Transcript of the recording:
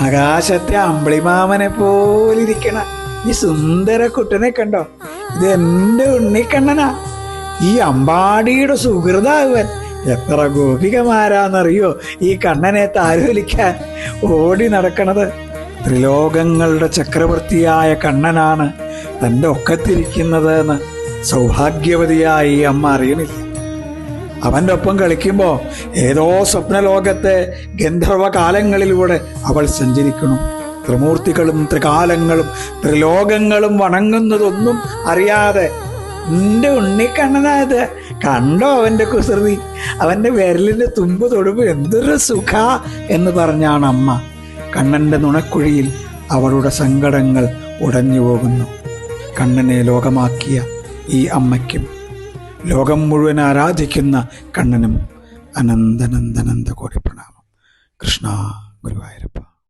ആകാശത്തെ അമ്പിളിമാമനെ പോലിരിക്കണ ഈ സുന്ദര കുട്ടനെ കണ്ടോ? ഇത് എൻ്റെ ഉണ്ണിക്കണ്ണനാ. ഈ അമ്പാടിയുടെ സുഹൃതാവൻ. എത്ര ഗോപികമാരാന്നറിയോ ഈ കണ്ണനെ താലോലിക്കാൻ ഓടി നടക്കണത്. ത്രിലോകങ്ങളുടെ ചക്രവർത്തിയായ കണ്ണനാണ് തൻ്റെ ഒക്കത്തിരിക്കുന്നത് എന്ന് സൗഭാഗ്യവതിയായി അമ്മ അറിയണില്ല. അവൻ്റെ ഒപ്പം കളിക്കുമ്പോൾ ഏതോ സ്വപ്നലോകത്തെ ഗന്ധർവകാലങ്ങളിലൂടെ അവൾ സഞ്ചരിക്കണം. ത്രിമൂർത്തികളും ത്രികാലങ്ങളും ത്രിലോകങ്ങളും വണങ്ങുന്നതൊന്നും അറിയാതെ എൻ്റെ ഉണ്ണിക്കണ്ണനായത് കണ്ടോ? അവൻ്റെ കുസൃതി, അവൻ്റെ വിരലിൻ്റെ തുമ്പ് തൊടുമ്പോൾ എന്തൊരു സുഖ എന്ന് പറഞ്ഞാണ് അമ്മ. കണ്ണൻ്റെ നുണക്കുഴിയിൽ അവളുടെ സങ്കടങ്ങൾ ഉടഞ്ഞു പോകുന്നു. കണ്ണനെ ലോകമാക്കിയ ഈ അമ്മയ്ക്കും ലോകം മുഴുവൻ ആരാധിക്കുന്ന കണ്ണനും അനന്തനന്ദനന്ദ കോടി പ്രണാമം. കൃഷ്ണ ഗുരുവായൂരപ്പ.